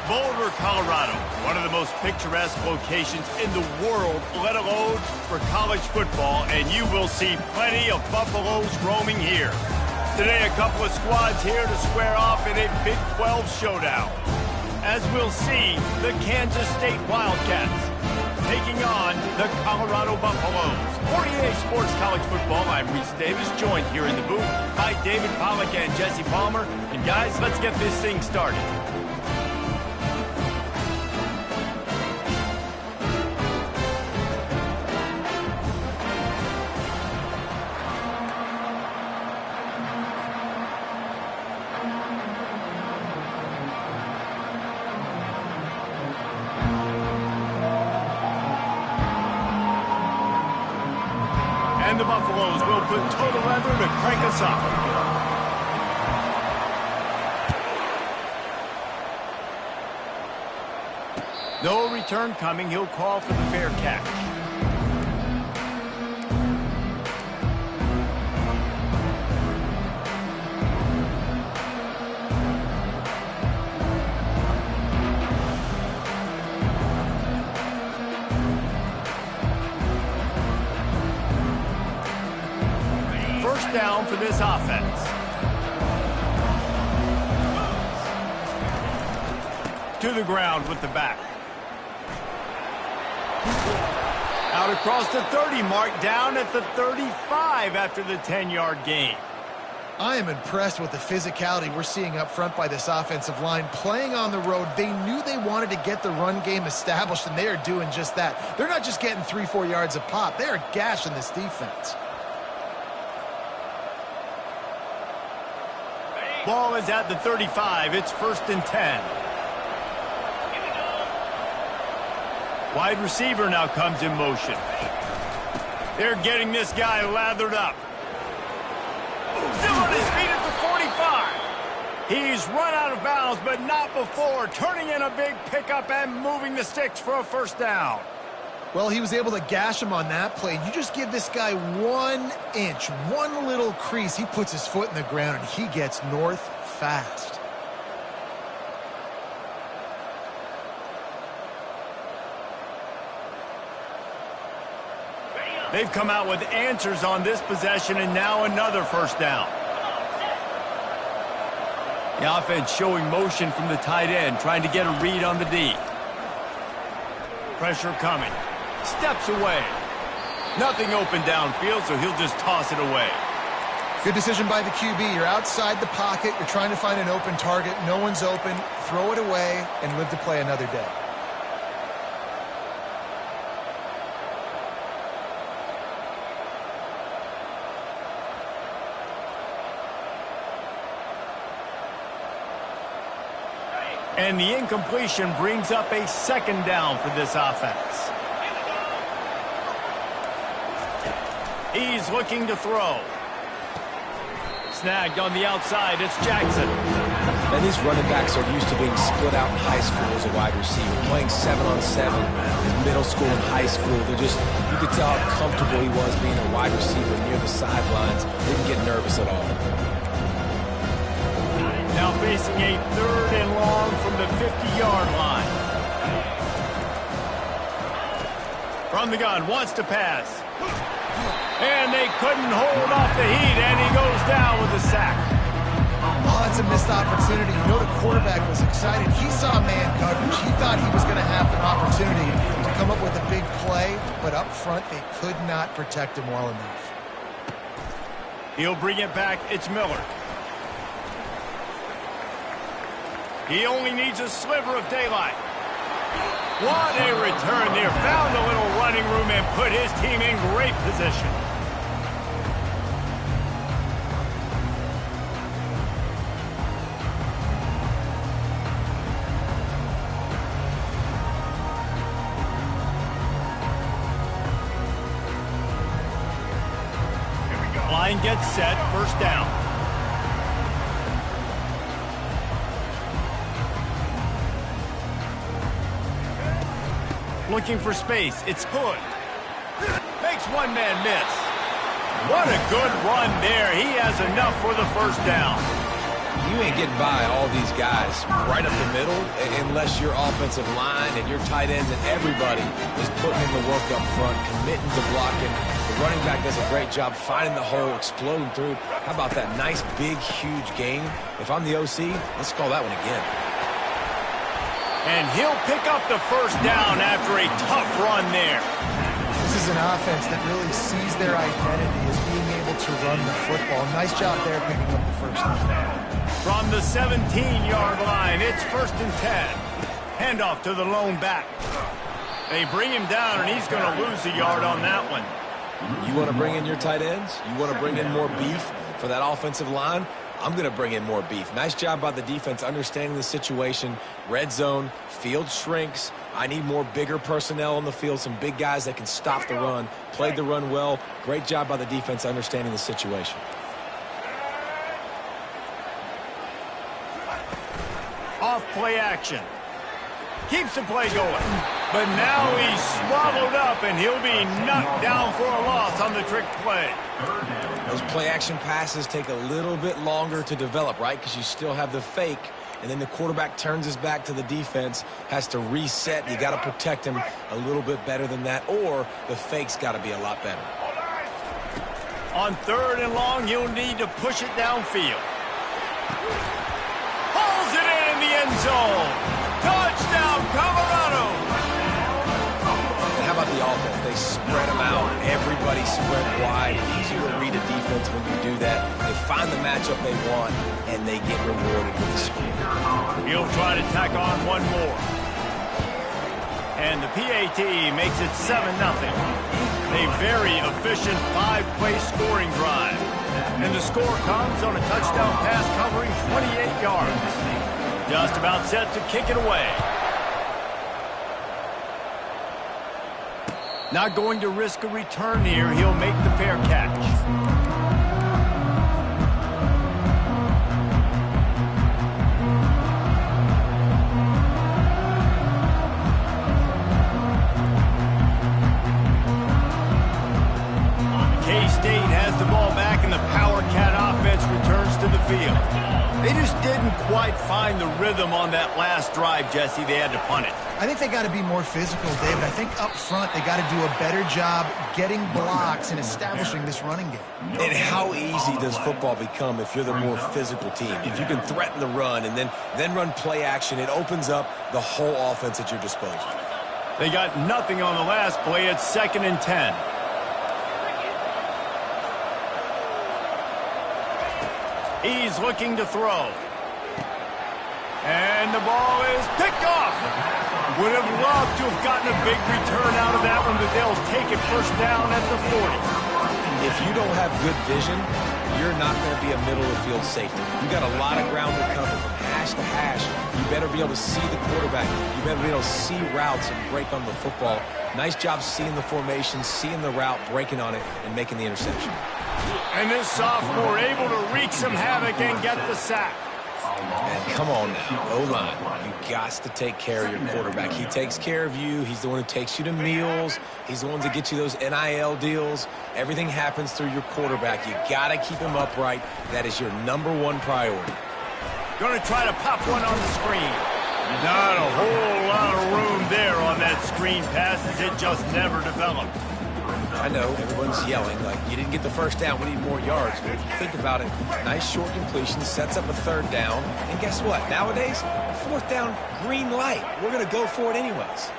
Boulder, Colorado, one of the most picturesque locations in the world, let alone for college football, and you will see plenty of Buffaloes roaming here. Today, a couple of squads here to square off in a Big 12 showdown. As we'll see, the Kansas State Wildcats taking on the Colorado Buffaloes. 48 Sports College Football, I'm Reese Davis, joined here in the booth by David Pollack and Jesse Palmer. And guys, let's get this thing started. And the Buffaloes will put total leather to crank us up. No return coming. He'll call for the fair catch. Down for this offense. To the ground with the back. Out across the 30 mark, down at the 35 after the 10-yard gain. I am impressed with the physicality we're seeing up front by this offensive line. Playing on the road, they knew they wanted to get the run game established, and they are doing just that. They're not just getting 3-4 yards a pop. They are gashing this defense. Ball is at the 35. It's 1st and 10. Wide receiver now comes in motion. They're getting this guy lathered up. Still on his feet at the 45. He's run out of bounds, but not before. Turning in a big pickup and moving the sticks for a first down. Well, he was able to gash him on that play. You just give this guy 1 inch, one little crease. He puts his foot in the ground, and he gets north fast. They've come out with answers on this possession, and now another first down. The offense showing motion from the tight end, trying to get a read on the D. Pressure coming. Steps away. Nothing open downfield, so he'll just toss it away. Good decision by the QB. You're outside the pocket. You're trying to find an open target. No one's open. Throw it away and live to play another day. And the incompletion brings up a second down for this offense. He's looking to throw. Snagged on the outside, it's Jackson. And these running backs are used to being split out in high school as a wide receiver, playing 7-on-7 in middle school and high school. You could tell how comfortable he was being a wide receiver near the sidelines. Didn't get nervous at all. Now facing a 3rd and long from the 50-yard line. From the gun, wants to pass. And they couldn't hold off the heat, and he goes down with a sack. Oh, that's a missed opportunity. You know the quarterback was excited. He saw man coverage. He thought he was going to have an opportunity to come up with a big play, but up front they could not protect him well enough. He'll bring it back. It's Miller. He only needs a sliver of daylight. What a return there. Found a little running room and put his team in great position. Line gets set. First down. Looking for space. It's Hood. Makes one man miss. What a good run there. He has enough for the first down. You ain't getting by all these guys right up the middle unless your offensive line and your tight ends and everybody is putting in the work up front, committing to blocking. The running back does a great job finding the hole, exploding through. How about that nice, big, huge gain? If I'm the OC, let's call that one again. And he'll pick up the first down after a tough run there. This is an offense that really sees their identity as being able to run the football. Nice job there picking up the first down. From the 17-yard line, it's 1st and 10. Handoff to the lone back. They bring him down, and he's going to lose a yard on that one. You want to bring in your tight ends? You want to bring in more beef for that offensive line? I'm going to bring in more beef. Nice job by the defense understanding the situation. Red zone, field shrinks. I need more bigger personnel on the field, some big guys that can stop the run. Played the run well. Great job by the defense understanding the situation. Off play action. Keeps the play going. But now he's swallowed up, and he'll be knocked down for a loss on the trick play. Those play action passes take a little bit longer to develop, right? Because you still have the fake, and then the quarterback turns his back to the defense, has to reset. You got to protect him a little bit better than that, or the fake's got to be a lot better. On 3rd and long, you'll need to push it downfield. Hauls it in the end zone. Touchdown, Colorado. And how about the offense? They spread them out. Everybody spread wide. Easier to read a defense when you do that. They find the matchup they want, and they get rewarded with the score. He'll try to tack on one more. And the PAT makes it 7-0. A very efficient 5-play scoring drive. And the score comes on a touchdown pass covering 28 yards. Just about set to kick it away. Not going to risk a return here. He'll make the fair catch. K-State has the ball back, and the Power Cat offense returns to the field. They just didn't quite find the rhythm on that last drive, Jesse. They had to punt it. I think they got to be more physical, David. I think up front they got to do a better job getting blocks and establishing this running game. And how easy does football become if you're the more physical team? If you can threaten the run and then run play action, it opens up the whole offense at your disposal. They got nothing on the last play. It's 2nd and 10. He's looking to throw. And the ball is picked off. Would have loved to have gotten a big return out of that one, but they'll take it 1st down at the 40. If you don't have good vision, you're not going to be a middle-of-the-field safety. You got a lot of ground to cover from hash to hash. You better be able to see the quarterback. You better be able to see routes and break on the football. Nice job seeing the formation, seeing the route, breaking on it, and making the interception. And this sophomore able to wreak some havoc and get the sack. And come on now, O-line. You got to take care of your quarterback. He takes care of you. He's the one who takes you to meals. He's the one that gets you those NIL deals. Everything happens through your quarterback. You got to keep him upright. That is your #1 priority. Going to try to pop one on the screen. Not a whole lot of room there on that screen pass, as it just never developed. I know, everyone's yelling, like, you didn't get the first down, we need more yards. But if you think about it, nice short completion, sets up a 3rd down. And guess what? Nowadays, 4th down, green light. We're going to go for it anyways.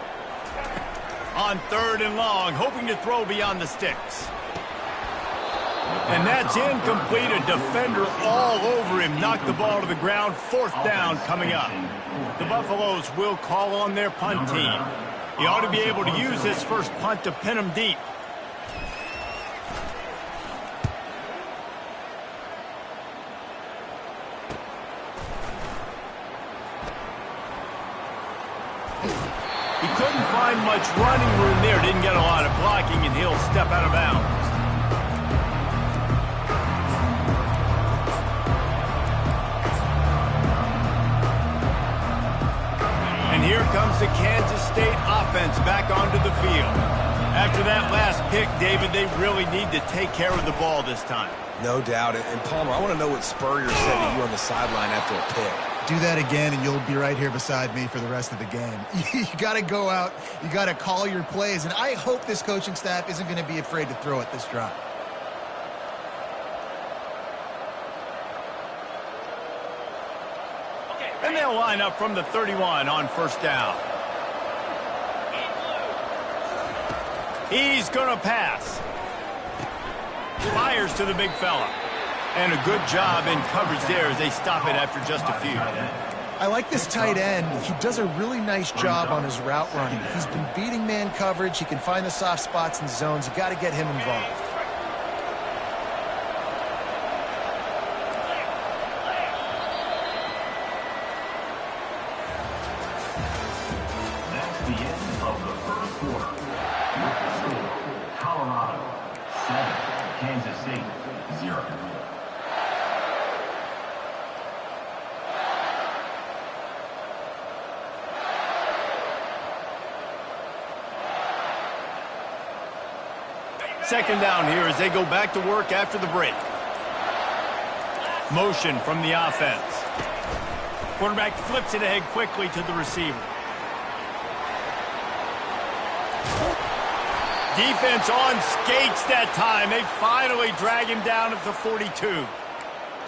On 3rd and long, hoping to throw beyond the sticks. And that's incomplete. A defender all over him. Knocked the ball to the ground. 4th down coming up. The Buffaloes will call on their punt team. He ought to be able to use this first punt to pin him deep. He couldn't find much running room there. Didn't get a lot of blocking, and he'll step out of bounds. And here comes the Kansas State offense back onto the field. After that last pick, David, they really need to take care of the ball this time. No doubt. And Palmer, I want to know what Spurrier said to you on the sideline after a pick. Do that again, and you'll be right here beside me for the rest of the game. You got to go out. You got to call your plays, and I hope this coaching staff isn't going to be afraid to throw it this drive. And they'll line up from the 31 on first down. He's going to pass. Fires to the big fella. And a good job in coverage there as they stop it after just a few. I like this tight end. He does a really nice job on his route running. He's been beating man coverage. He can find the soft spots and zones. You got to get him involved. That's the end of the first quarter. With the score, Colorado 7, Kansas State 0. Second down here as they go back to work after the break. Motion from the offense. Quarterback flips it ahead quickly to the receiver. Defense on skates that time. They finally drag him down at the 42.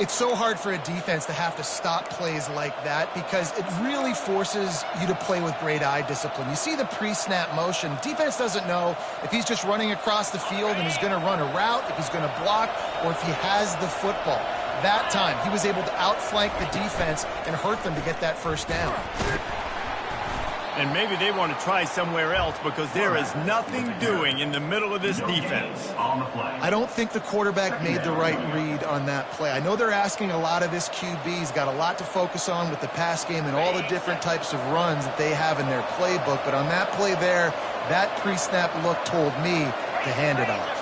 It's so hard for a defense to have to stop plays like that because it really forces you to play with great eye discipline. You see the pre-snap motion. Defense doesn't know if he's just running across the field and he's going to run a route, if he's going to block, or if he has the football. That time, he was able to outflank the defense and hurt them to get that first down. And maybe they want to try somewhere else because there is nothing doing in the middle of this defense. I don't think the quarterback made the right read on that play. I know they're asking a lot of this QB. He's got a lot to focus on with the pass game and all the different types of runs that they have in their playbook. But on that play there, that pre-snap look told me to hand it off.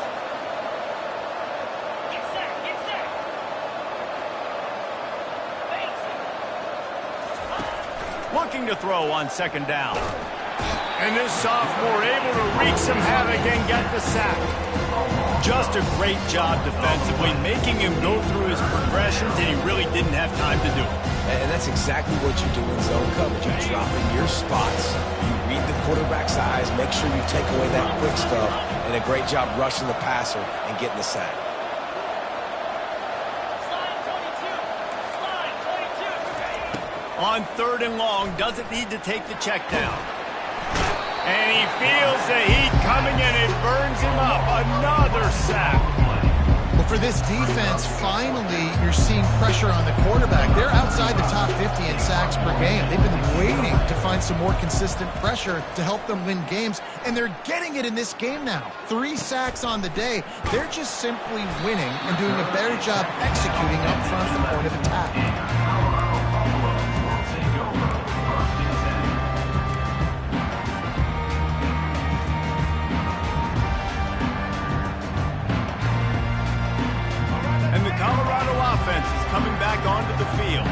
Looking to throw on second down. And this sophomore able to wreak some havoc and get the sack. Just a great job defensively, making him go through his progressions, and he really didn't have time to do it. And that's exactly what you do in zone coverage. You drop in your spots, you read the quarterback's eyes, make sure you take away that quick stuff, and a great job rushing the passer and getting the sack. On third and long, doesn't need to take the check down. And he feels the heat coming in. It burns him up. Another sack. Well, for this defense, finally, you're seeing pressure on the quarterback. They're outside the top 50 in sacks per game. They've been waiting to find some more consistent pressure to help them win games, and they're getting it in this game now. 3 sacks on the day. They're just simply winning and doing a better job executing up front from the point of attack. Coming back onto the field.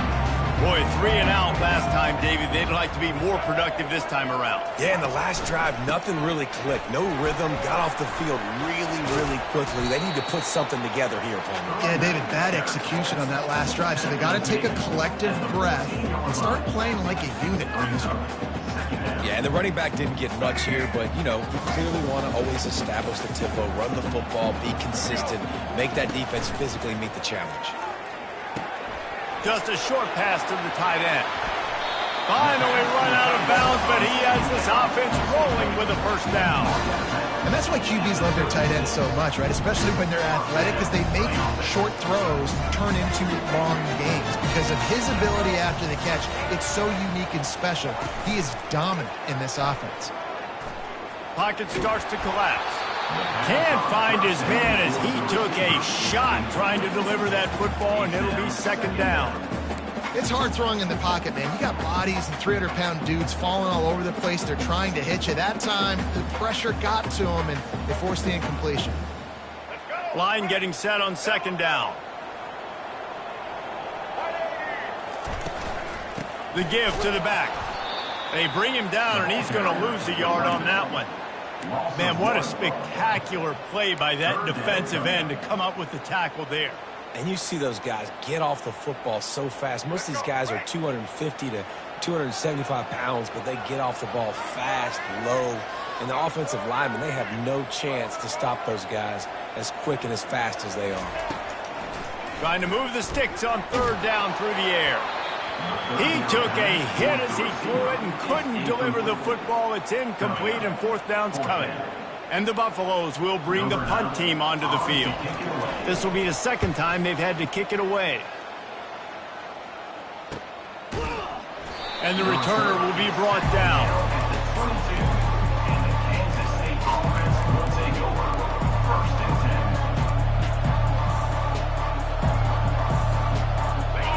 Boy, 3 and out last time, David. They'd like to be more productive this time around. Yeah, in the last drive, nothing really clicked. No rhythm, got off the field really quickly. They need to put something together here, Palmer. Yeah, David, bad execution on that last drive. So they got to take a collective breath and start playing like a unit on this one. Yeah, and the running back didn't get much here, but, you know, you clearly want to always establish the tempo, run the football, be consistent, make that defense physically meet the challenge. Just a short pass to the tight end. Finally run out of bounds, but he has this offense rolling with a first down. And that's why QBs love their tight ends so much, right? Especially when they're athletic, because they make short throws turn into long games. Because of his ability after the catch, it's so unique and special. He is dominant in this offense. Pocket starts to collapse. Can't find his man as he took a shot trying to deliver that football, and it'll be second down. It's hard throwing in the pocket, man. You got bodies and 300-pound dudes falling all over the place. They're trying to hit you. That time, the pressure got to them, and they forced the incompletion. Line getting set on second down. The give to the back. They bring him down, and he's going to lose a yard on that one. Man, what a spectacular play by that defensive end to come up with the tackle there. And you see those guys get off the football so fast. Most of these guys are 250 to 275 pounds, but they get off the ball fast, low. And the offensive linemen, they have no chance to stop those guys as quick and as fast as they are. Trying to move the sticks on third down through the air. He took a hit as he threw it and couldn't deliver the football. It's incomplete and fourth down's coming. And the Buffaloes will bring the punt team onto the field. This will be the second time they've had to kick it away. And the returner will be brought down.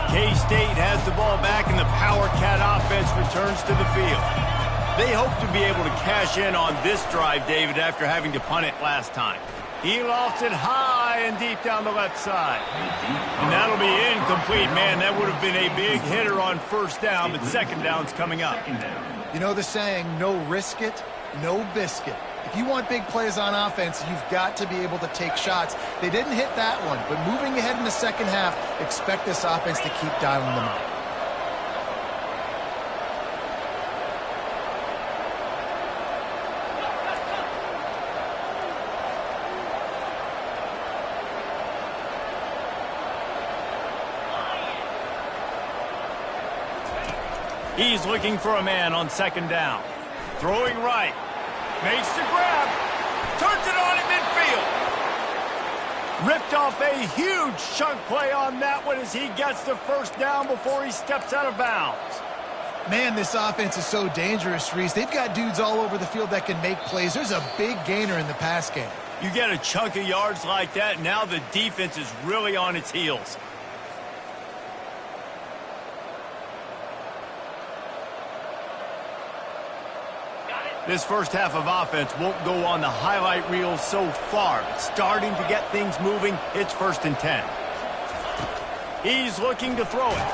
K-State has the ball back, and the Power Cat offense returns to the field. They hope to be able to cash in on this drive, David, after having to punt it last time. He lofts it high and deep down the left side. And that'll be incomplete. Man, that would have been a big hitter on first down, but second down's coming up. You know the saying, no risk it, no biscuit. If you want big plays on offense, you've got to be able to take shots. They didn't hit that one, but moving ahead in the second half, expect this offense to keep dialing them up. He's looking for a man on second down. Throwing right. Makes the grab. Turns it on at midfield. Ripped off a huge chunk play on that one as he gets the first down before he steps out of bounds. Man, this offense is so dangerous, Reese. They've got dudes all over the field that can make plays. There's a big gainer in the pass game. You get a chunk of yards like that, now the defense is really on its heels. This first half of offense won't go on the highlight reel so far, but starting to get things moving, it's 1st and 10. He's looking to throw it.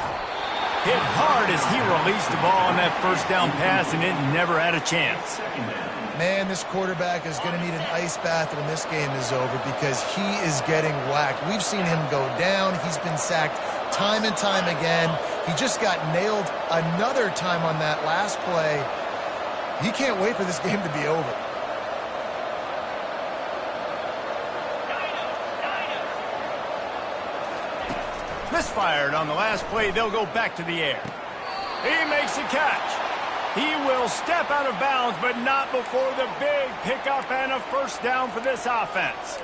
Hit hard as he released the ball on that first down pass, and it never had a chance. Man, this quarterback is going to need an ice bath when this game is over because he is getting whacked. We've seen him go down. He's been sacked time and time again. He just got nailed another time on that last play. He can't wait for this game to be over. Misfired on the last play. They'll go back to the air. He makes the catch. He will step out of bounds, but not before the big pickup and a first down for this offense.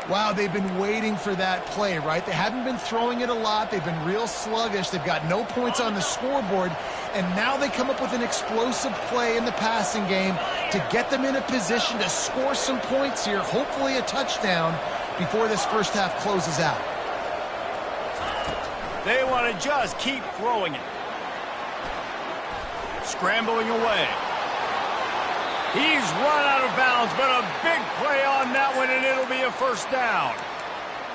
Wow, they've been waiting for that play, right? They haven't been throwing it a lot. They've been real sluggish. They've got no points on the scoreboard. And now they come up with an explosive play in the passing game to get them in a position to score some points here, hopefully a touchdown, before this first half closes out. They want to just keep throwing it. Scrambling away. He's run out of bounds, but a big play on that one, and it'll be a first down.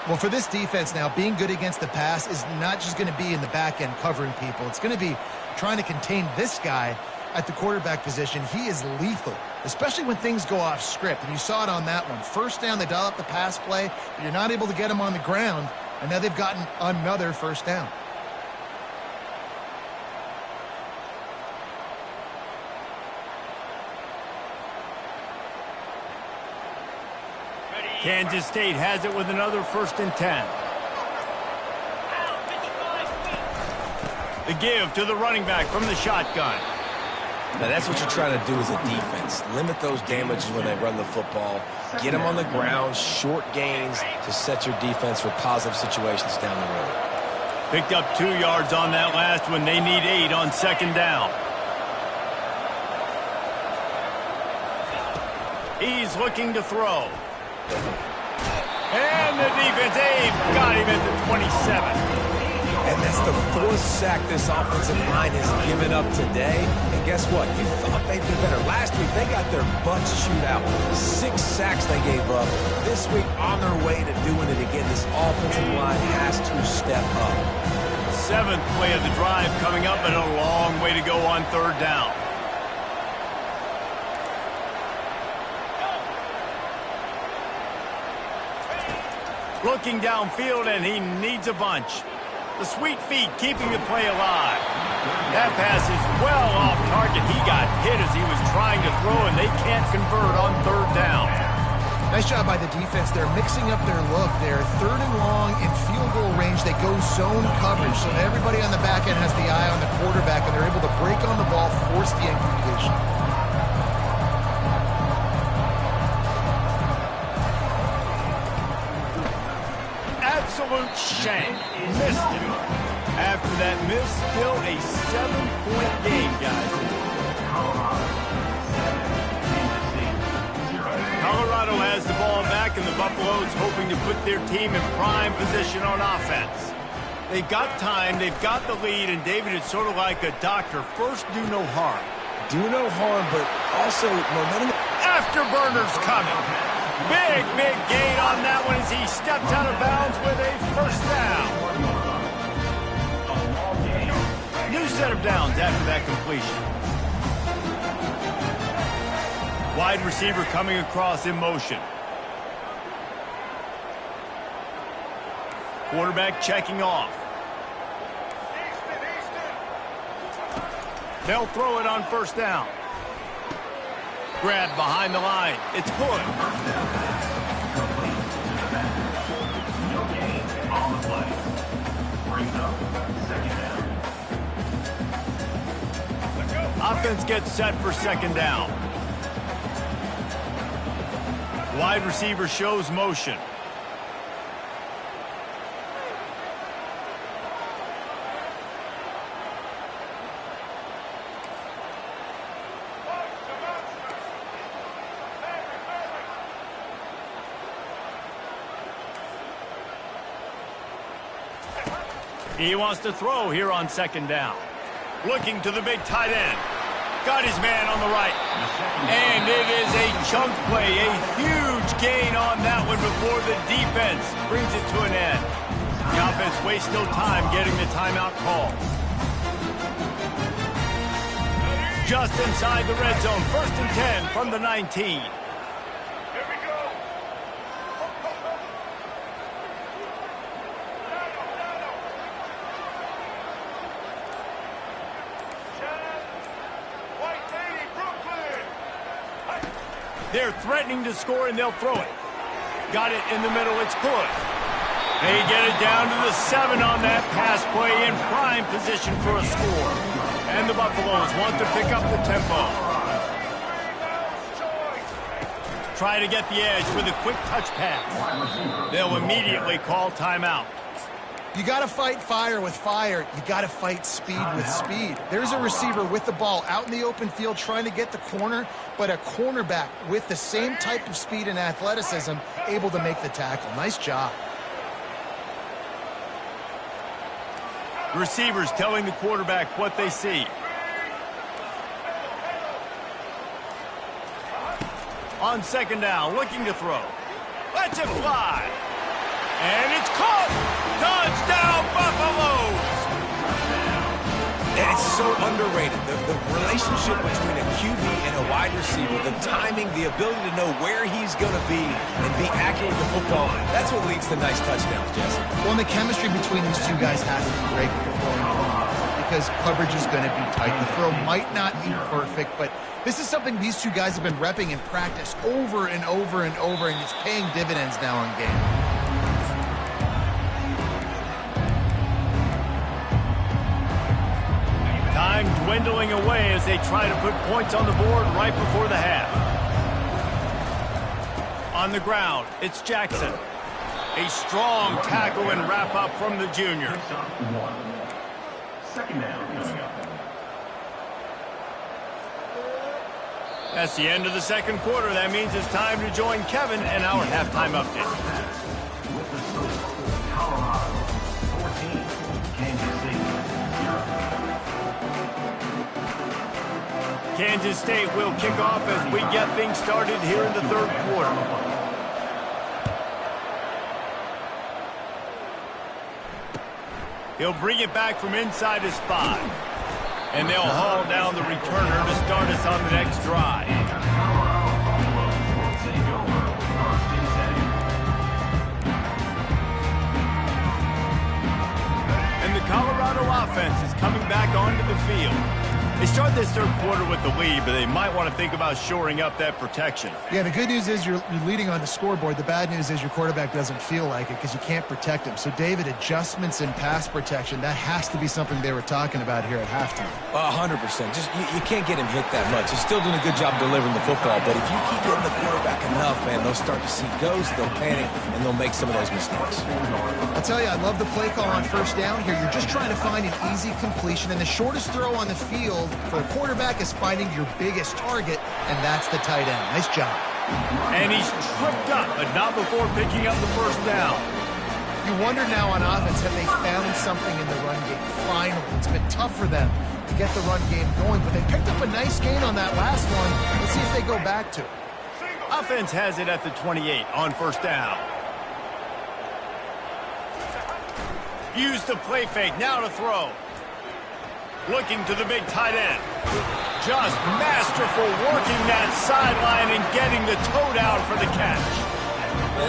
Well, for this defense now, being good against the pass is not just going to be in the back end covering people. It's going to be trying to contain this guy at the quarterback position. He is lethal, especially when things go off script. And you saw it on that one. First down, they dial up the pass play, but you're not able to get him on the ground, and now they've gotten another first down. Kansas State has it with another 1st and 10. The give to the running back from the shotgun. Now that's what you're trying to do as a defense. Limit those damages when they run the football. Get them on the ground, short gains to set your defense for positive situations down the road. Picked up 2 yards on that last one. They need 8 on second down. He's looking to throw. And the defense, they've got him at the 27. And that's the 4th sack this offensive line has given up today. And guess what? You thought they'd be better. Last week, they got their butts chewed out. 6 sacks they gave up. This week, on their way to doing it again. This offensive line has to step up. 7th play of the drive coming up, and a long way to go on third down. Looking downfield, and he needs a bunch. The sweet feet keeping the play alive. That pass is well off target. He got hit as he was trying to throw, and they can't convert on third down. Nice job by the defense. They're mixing up their look. They're third and long in field goal range. They go zone coverage, so everybody on the back end has the eye on the quarterback, and they're able to break on the ball, force the incompletion. Absolute shank. Missed it. After that miss, still a 7-point game, guys. Colorado has the ball back, and the Buffaloes hoping to put their team in prime position on offense. They've got time, they've got the lead, and David, it's sort of like a doctor. First, do no harm. Do no harm, but also momentum. Afterburner's coming. Big gain on that one as he steps out of bounds with a first down. New set of downs after that completion. Wide receiver coming across in motion. Quarterback checking off. They'll throw it on first down. Grab behind the line. It's good. No gain on the play. Brings up second down. Offense gets set for second down. Wide receiver shows motion. He wants to throw here on second down. Looking to the big tight end. Got his man on the right. And it is a chunk play, a huge gain on that one before the defense brings it to an end. The offense wastes no time getting the timeout call. Just inside the red zone, 1st and 10 from the 19. They're threatening to score, and they'll throw it. Got it in the middle. It's good. They get it down to the 7 on that pass play, in prime position for a score. And the Buffaloes want to pick up the tempo. Try to get the edge with a quick touch pass. They'll immediately call timeout. You got to fight fire with fire. You got to fight speed with speed. There's a receiver with the ball out in the open field trying to get the corner, but a cornerback with the same type of speed and athleticism able to make the tackle. Nice job. Receivers telling the quarterback what they see. On second down, looking to throw. Lets it fly. And it's caught! Touchdown, Buffaloes! And it's so underrated. The relationship between a QB and a wide receiver, the timing, the ability to know where he's going to be and be accurate with the football, that's what leads to nice touchdowns, Jesse. Well, and the chemistry between these two guys has to be great because coverage is going to be tight. The throw might not be perfect, but this is something these two guys have been repping in practice over and over and over, and it's paying dividends now in game. Time dwindling away as they try to put points on the board right before the half. On the ground, it's Jackson. A strong tackle and wrap-up from the junior. Second down coming up. That's the end of the second quarter. That means it's time to join Kevin and our halftime update. With the score, Colorado 14, Kansas City 0. Kansas State will kick off as we get things started here in the third quarter. He'll bring it back from inside his 5. And they'll haul down the returner to start us on the next drive. offense is coming back onto the field. They start this third quarter with the lead, but they might want to think about shoring up that protection. Yeah, the good news is you're leading on the scoreboard. The bad news is your quarterback doesn't feel like it because you can't protect him. So, David, adjustments in pass protection, that has to be something they were talking about here at halftime. 100%. Just you can't get him hit that much. He's still doing a good job delivering the football, but if you keep hitting the quarterback enough, man, they'll start to see ghosts, they'll panic, and they'll make some of those mistakes. I'll tell you, I love the play call on first down here. You're just trying to find an easy completion, and the shortest throw on the field for the quarterback is finding your biggest target, and that's the tight end. Nice job. And he's tripped up, but not before picking up the first down. You wonder now on offense, have they found something in the run game? Finally, it's been tough for them to get the run game going, but they picked up a nice gain on that last one. Let's see if they go back to it. Offense has it at the 28 on first down. Use the play fake, now to throw. Looking to the big tight end. Just masterful working that sideline and getting the toe down for the catch.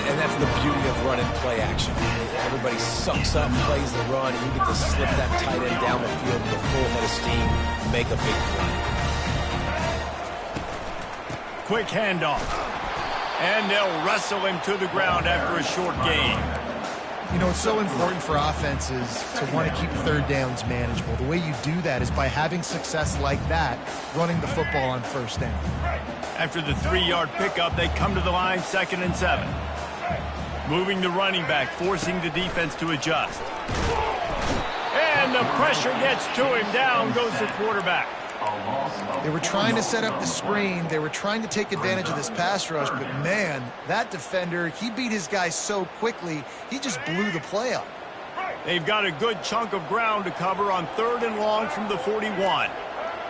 And that's the beauty of running play action. Everybody sucks up, plays the run, and you get to slip that tight end down the field with a full head of steam and make a big play. Quick handoff. And they'll wrestle him to the ground after a short gain. You know, it's so important for offenses to want to keep third downs manageable. The way you do that is by having success like that, running the football on first down. After the 3-yard pickup, they come to the line 2nd and 7. Moving the running back, forcing the defense to adjust. And the pressure gets to him. Down goes the quarterback. They were trying to set up the screen. They were trying to take advantage of this pass rush, but man, that defender, he beat his guy so quickly, he just blew the play up. They've got a good chunk of ground to cover on 3rd and long from the 41.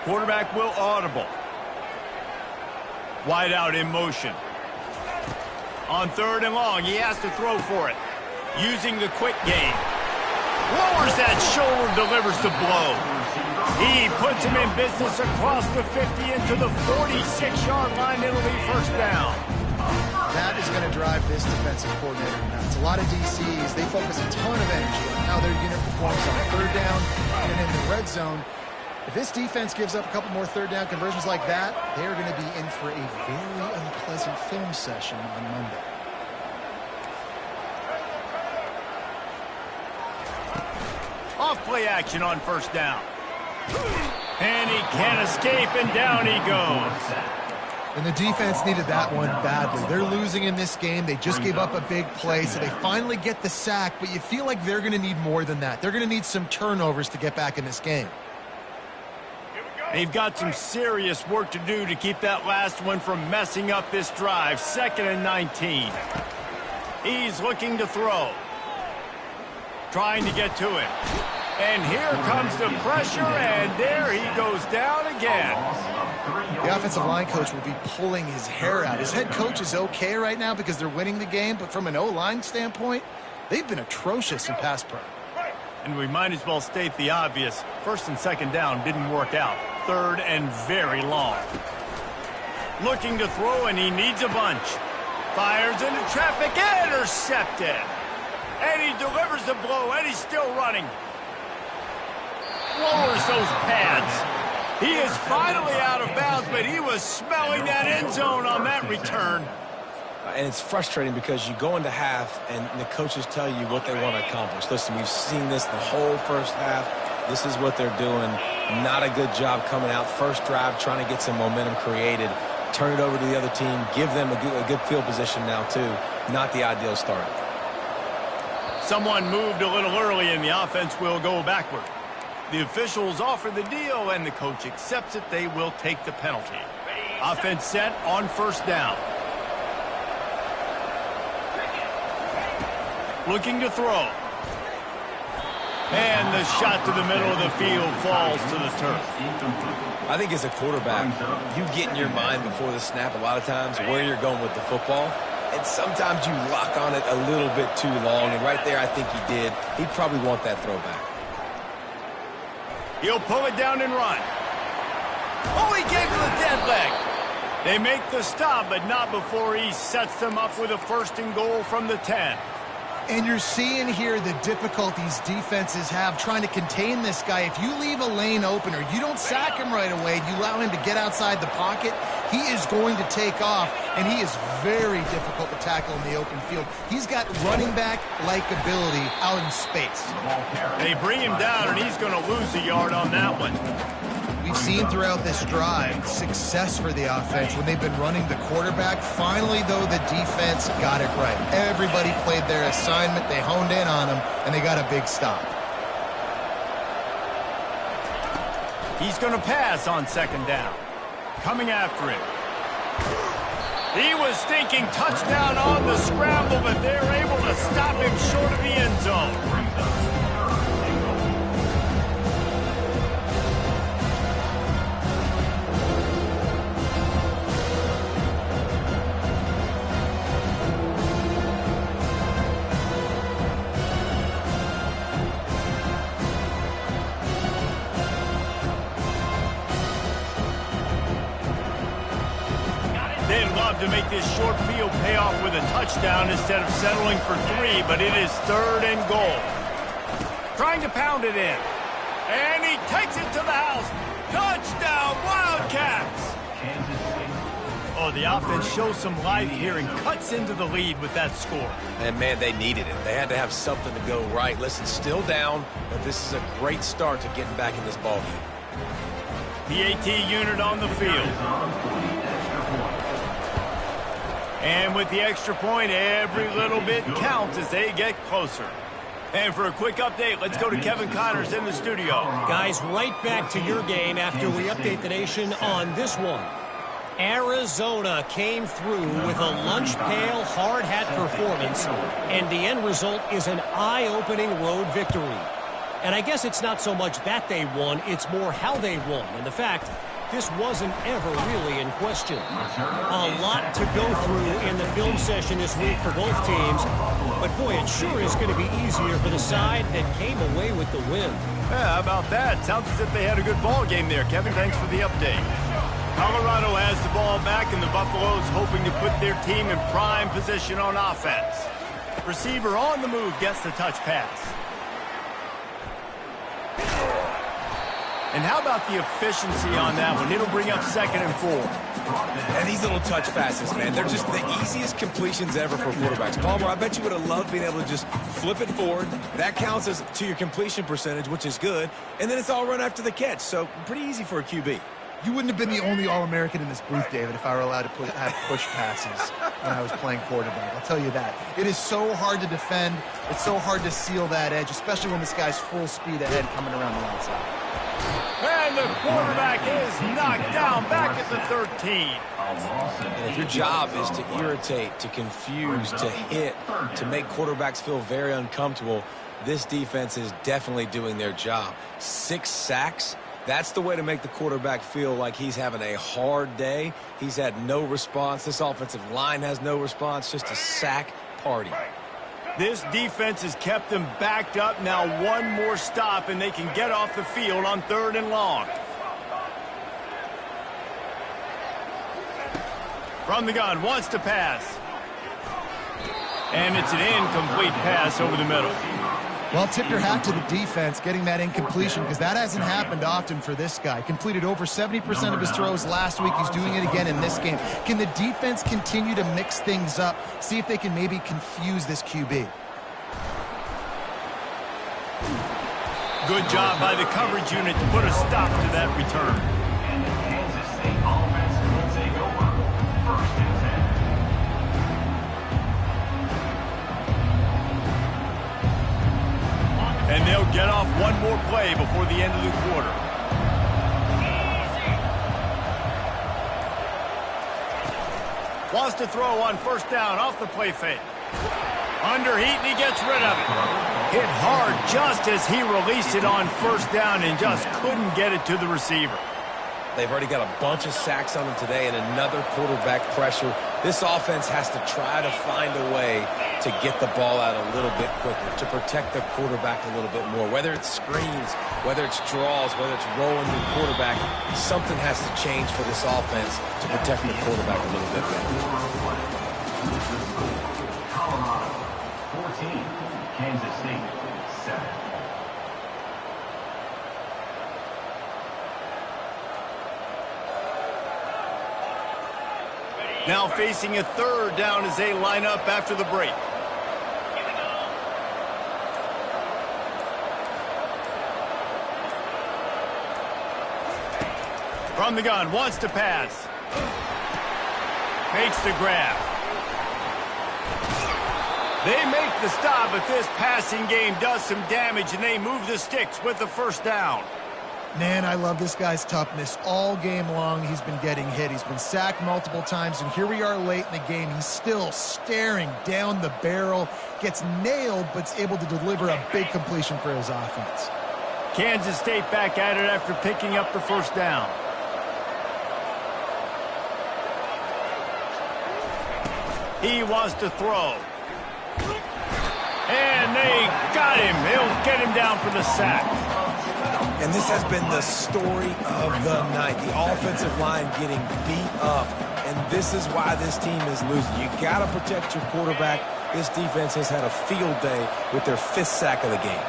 Quarterback will audible. Wide out in motion. On 3rd and long, he has to throw for it. Using the quick game. Lowers that shoulder, delivers the blow. He puts him in business across the 50 into the 46-yard line. It'll be first down. That is going to drive this defensive coordinator nuts. A lot of DCs, they focus a ton of energy on how their unit performs on 3rd down and in the red zone. If this defense gives up a couple more 3rd down conversions like that, they're going to be in for a very unpleasant film session on Monday. Off play action on first down. And he can't escape, and down he goes. And the defense needed that one badly. They're losing in this game. They just gave up a big play, so they finally get the sack, but you feel like they're going to need more than that. They're going to need some turnovers to get back in this game. They've got some serious work to do to keep that last one from messing up this drive. 2nd and 19. He's looking to throw. Trying to get to it. And here comes the pressure, and there he goes down again. The offensive line coach will be pulling his hair out. His head coach is okay right now because they're winning the game, but from an O-line standpoint, they've been atrocious in pass pro. And we might as well state the obvious. 1st and 2nd down didn't work out. 3rd and very long. Looking to throw, and he needs a bunch. Fires into traffic, intercepted. And he delivers the blow, and he's still running. Lowers those pads. He is finally out of bounds, but he was smelling that end zone on that return. And it's frustrating because you go into half and the coaches tell you what they want to accomplish. Listen, we've seen this the whole first half. This is what they're doing. Not a good job coming out. First drive, trying to get some momentum created. Turn it over to the other team. Give them a good field position now, too. Not the ideal start. Someone moved a little early, and the offense will go backward. The officials offer the deal, and the coach accepts it. They will take the penalty. Offense set on first down. Looking to throw. And the shot to the middle of the field falls to the turf. I think as a quarterback, you get in your mind before the snap a lot of times where you're going with the football. And sometimes you lock on it a little bit too long. And right there, I think he did. He'd probably want that throwback. He'll pull it down and run. Oh, he gave him the dead leg. They make the stop, but not before he sets them up with a 1st and goal from the 10. And you're seeing here the difficulties defenses have trying to contain this guy. If you leave a lane open or you don't sack him right away, you allow him to get outside the pocket, he is going to take off, and he is very difficult to tackle in the open field. He's got running back-like ability out in space. They bring him down, and he's going to lose a yard on that one. We've seen throughout this drive success for the offense when they've been running the quarterback. Finally, though, the defense got it right. Everybody played their assignment. They honed in on him, and they got a big stop. He's going to pass on second down. Coming after him. He was thinking touchdown on the scramble, but they're able to stop him short of the end zone. To make this short field pay off with a touchdown instead of settling for 3, but it is 3rd and goal. Trying to pound it in. And he takes it to the house. Touchdown, Wildcats! Oh, the offense shows some life here and cuts into the lead with that score. And, man, they needed it. They had to have something to go right. Listen, still down, but this is a great start to getting back in this ballgame. PAT unit on the field. And with the extra point, every little bit counts as they get closer. And for a quick update, let's go to Kevin Connors in the studio. Guys, right back to your game after we update the nation on this one. Arizona came through with a lunch pail hard hat performance, and the end result is an eye-opening road victory. And I guess it's not so much that they won, it's more how they won. And the fact, this wasn't ever really in question. A lot to go through in the film session this week for both teams. But, boy, it sure is going to be easier for the side that came away with the win. Yeah, how about that? Sounds as if they had a good ball game there. Kevin, thanks for the update. Colorado has the ball back, and the Buffaloes hoping to put their team in prime position on offense. Receiver on the move gets the touch pass. And how about the efficiency on that one? It'll bring up 2nd and 4. And these little touch passes, man, they're just the easiest completions ever for quarterbacks. Palmer, I bet you would have loved being able to just flip it forward. That counts as to your completion percentage, which is good. And then it's all run after the catch. So pretty easy for a QB. You wouldn't have been the only All-American in this booth, David, if I were allowed to have push passes when I was playing quarterback. I'll tell you that. It is so hard to defend. It's so hard to seal that edge, especially when this guy's full speed ahead coming around the outside. And the quarterback is knocked down back at the 13. And if your job is to irritate, to confuse, to hit, to make quarterbacks feel very uncomfortable, this defense is definitely doing their job. 6 sacks. That's the way to make the quarterback feel like he's having a hard day. He's had no response. This offensive line has no response. Just a sack party. This defense has kept them backed up. Now one more stop, and they can get off the field on 3rd and long. From the gun, wants to pass. And it's an incomplete pass over the middle. Well, tip your hat to the defense getting that incompletion, because that hasn't happened often for this guy. Completed over 70% of his throws last week. He's doing it again in this game. Can the defense continue to mix things up, see if they can maybe confuse this QB? Good job by the coverage unit to put a stop to that return. And the Kansas State offense will take over 1st and 10. And they'll get off one more play before the end of the quarter. Wants to throw on 1st down off the play fake. Under heat, and he gets rid of it. Hit hard just as he released it on 1st down and just couldn't get it to the receiver. They've already got a bunch of sacks on them today and another quarterback pressure. This offense has to try to find a way to get the ball out a little bit quicker, to protect the quarterback a little bit more. Whether it's screens, whether it's draws, whether it's rolling the quarterback, something has to change for this offense to protect the quarterback a little bit better. Colorado 14. Kansas State 7. Now facing a third down as they line up after the break. From the gun, wants to pass. Makes the grab. They make the stop, but this passing game does some damage, and they move the sticks with the first down. Man, I love this guy's toughness. All game long, he's been getting hit. He's been sacked multiple times, and here we are late in the game. He's still staring down the barrel, gets nailed, but's able to deliver a big completion for his offense. Kansas State back at it after picking up the first down. He wants to throw. And they got him. They'll get him down for the sack. And this has been the story of the night. The offensive line getting beat up. And this is why this team is losing. You got to protect your quarterback. This defense has had a field day with their 5th sack of the game.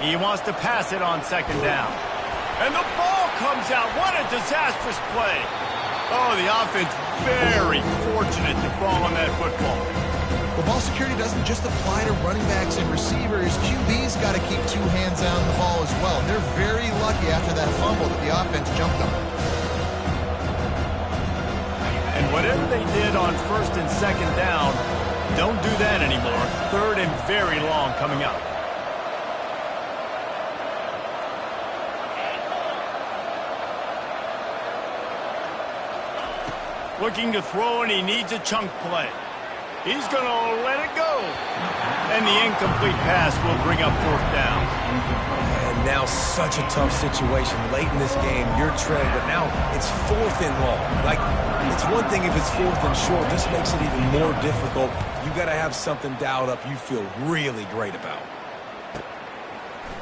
He wants to pass it on second down. And the ball comes out. What a disastrous play. Oh, the offense very fortunate to fall on that football. Well, ball security doesn't just apply to running backs and receivers. QB's got to keep 2 hands on the ball as well. And they're very lucky after that fumble that the offense jumped on. And whatever they did on first and second down, don't do that anymore. Third and very long coming up. Looking to throw, and he needs a chunk play. He's going to let it go. And the incomplete pass will bring up 4th down. And now such a tough situation. Late in this game, you're trailing, but now it's 4th and long. Like, it's one thing if it's 4th and short. This makes it even more difficult. You got to have something dialed up you feel really great about.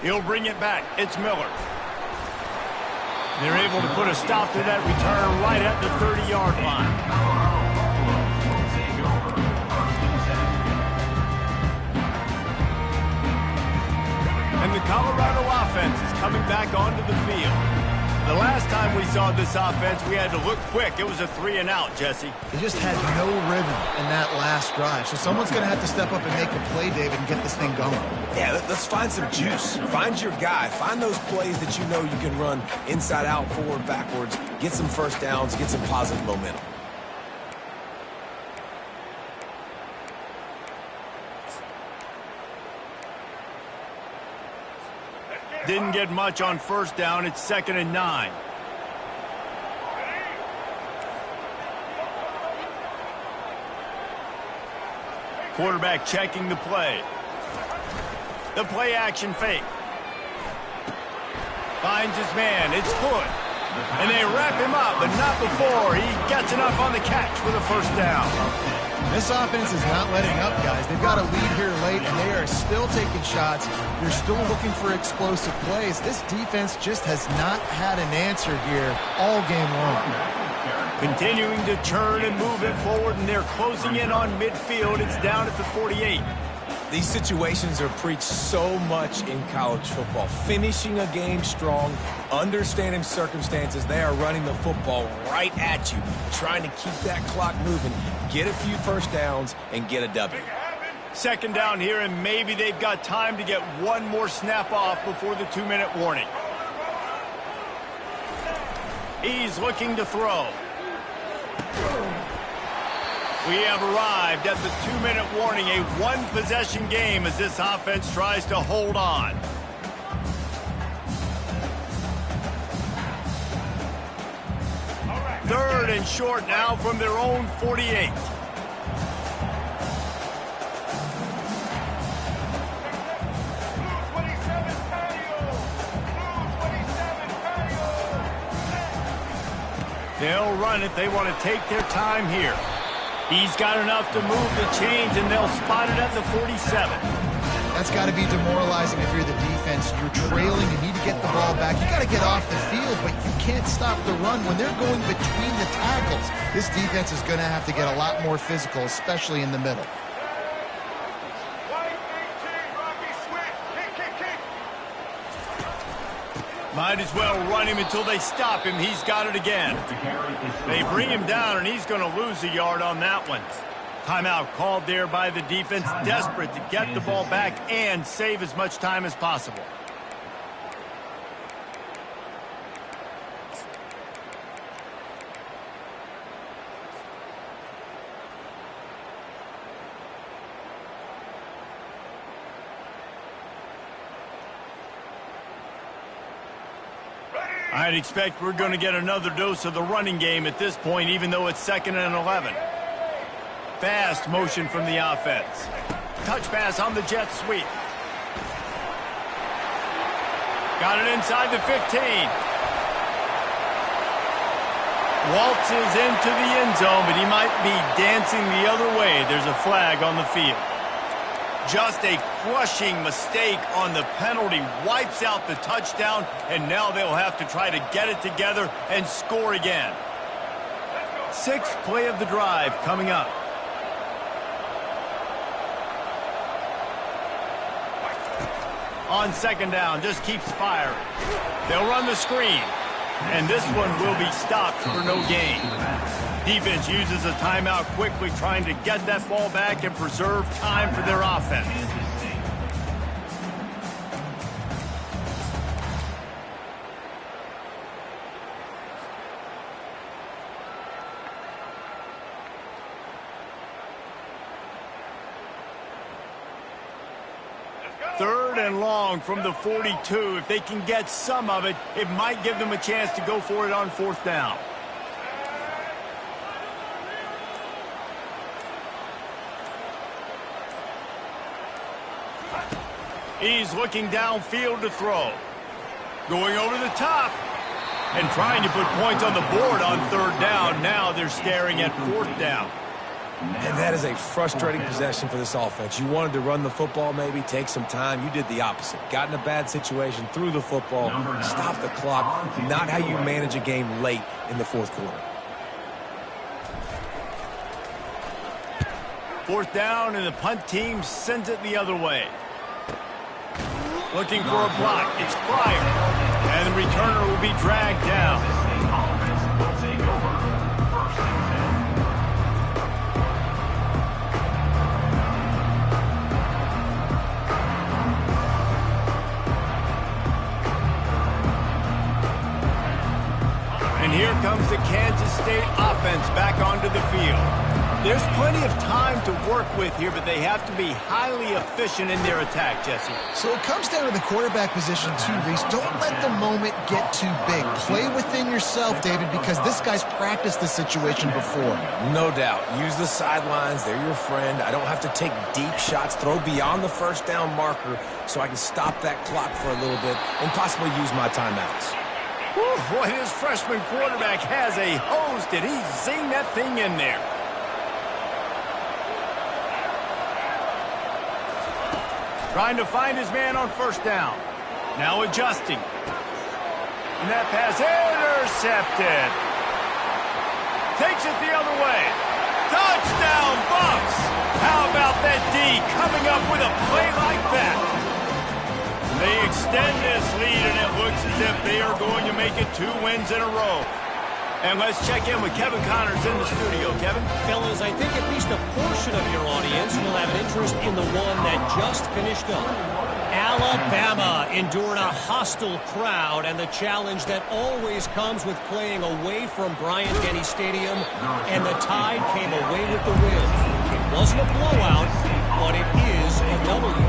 He'll bring it back. It's Miller. They're able to put a stop to that return right at the 30-yard line. And the Colorado offense is coming back onto the field. The last time we saw this offense, we had to look quick. It was a 3-and-out, Jesse. They just had no rhythm in that last drive. So someone's going to have to step up and make a play, David, and get this thing going. Yeah, let's find some juice. Find your guy. Find those plays that you know you can run inside out, forward, backwards. Get some first downs. Get some positive momentum. Didn't get much on first down. It's 2nd and 9. Quarterback checking the play. The play action fake. Finds his man. It's Hood. And they wrap him up, but not before he gets enough on the catch for the first down. This offense is not letting up, guys. They've got a lead here late, and they are still taking shots. They're still looking for explosive plays. This defense just has not had an answer here all game long. Continuing to turn and move it forward, and they're closing in on midfield. It's down at the 48. These situations are preached so much in college football. Finishing a game strong, understanding circumstances. They are running the football right at you, trying to keep that clock moving, get a few first downs, and get a W. 2nd down here, and maybe they've got time to get one more snap off before the 2-minute warning. He's looking to throw. We have arrived at the 2-minute warning, a one-possession game as this offense tries to hold on. Third and short now from their own 48. They'll run it. They want to take their time here. He's got enough to move the chains, and they'll spot it at the 47. That's got to be demoralizing if you're the defense. You're trailing, you need to get the ball back. You got to get off the field, but you can't stop the run. When they're going between the tackles, this defense is going to have to get a lot more physical, especially in the middle. Might as well run him until they stop him. He's got it again. They bring him down, and he's going to lose a yard on that one. Timeout called there by the defense, desperate to get the ball back and save as much time as possible. I'd expect we're going to get another dose of the running game at this point, even though it's 2nd and 11. Fast motion from the offense. Touch pass on the jet sweep. Got it inside the 15. Waltzes into the end zone, but he might be dancing the other way. There's a flag on the field. Just a crushing mistake on the penalty. Wipes out the touchdown, and now they'll have to try to get it together and score again. 6th play of the drive coming up. On 2nd down, just keeps firing. They'll run the screen, and this one will be stopped for no gain. Defense uses a timeout quickly, trying to get that ball back and preserve time for their offense. Third and long from the 42. If they can get some of it, it might give them a chance to go for it on 4th down. He's looking downfield to throw. Going over the top. And trying to put points on the board on 3rd down. Now they're staring at 4th down. And that is a frustrating possession for this offense. You wanted to run the football, maybe take some time. You did the opposite. Got in a bad situation, threw the football, stopped the clock. Not how you manage a game late in the 4th quarter. 4th down, and the punt team sends it the other way. Looking for a block. It's Pryor. And the returner will be dragged down. And here comes the Kansas State offense back onto the field. There's plenty of time to work with here, but they have to be highly efficient in their attack, Jesse. So it comes down to the quarterback position too, Reese. Don't let the moment get too big. Play within yourself, David, because this guy's practiced the situation before. No doubt. Use the sidelines. They're your friend. I don't have to take deep shots, throw beyond the 1st down marker so I can stop that clock for a little bit and possibly use my timeouts. Whew, boy, his freshman quarterback has a hose. Did he zing that thing in there? Trying to find his man on 1st down. Now adjusting. And that pass intercepted. Takes it the other way. Touchdown, Bucks! How about that D coming up with a play like that? They extend this lead, and it looks as if they are going to make it 2 wins in a row. And let's check in with Kevin Connors in the studio. Kevin? Fellas, I think at least a portion of your audience will have an interest in the one that just finished up. Alabama endured a hostile crowd and the challenge that always comes with playing away from Bryant-Denny Stadium, and the Tide came away with the win. It wasn't a blowout, but it is a W.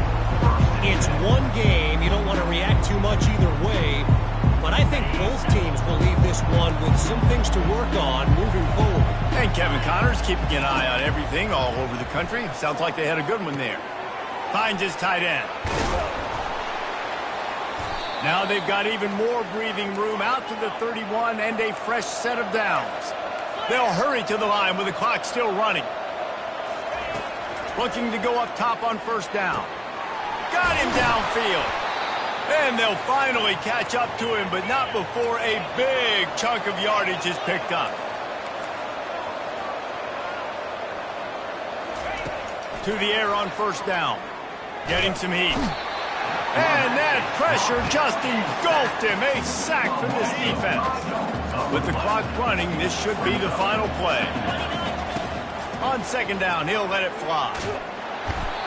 It's one game. You don't want to react too much either way. But I think both teams will leave this one with some things to work on moving forward. And Kevin Connors keeping an eye on everything all over the country. Sounds like they had a good one there. Finds his tight end. Now they've got even more breathing room out to the 31 and a fresh set of downs. They'll hurry to the line with the clock still running. Looking to go up top on 1st down. got him downfield. And they'll finally catch up to him, but not before a big chunk of yardage is picked up. To the air on first down. Getting some heat. And that pressure just engulfed him. A sack for this defense. With the clock running, this should be the final play. On second down, he'll let it fly.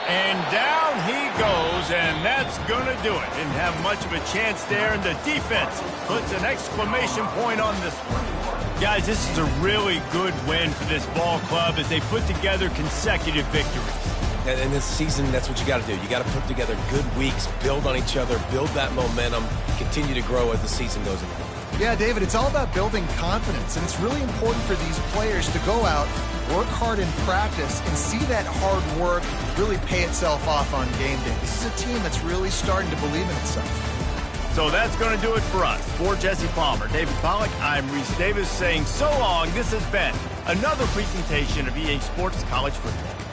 And down he goes, and that's going to do it. Didn't have much of a chance there, and the defense puts an exclamation point on this one. Guys, this is a really good win for this ball club as they put together consecutive victories. And in this season, that's what you got to do. You got to put together good weeks, build on each other, build that momentum, continue to grow as the season goes along. Yeah, David, it's all about building confidence, and it's really important for these players to go out, work hard in practice, and see that hard work really pay itself off on game day. This is a team that's really starting to believe in itself. So that's going to do it for us. For Jesse Palmer, David Pollack, I'm Reese Davis saying so long. This has been another presentation of EA Sports College Football.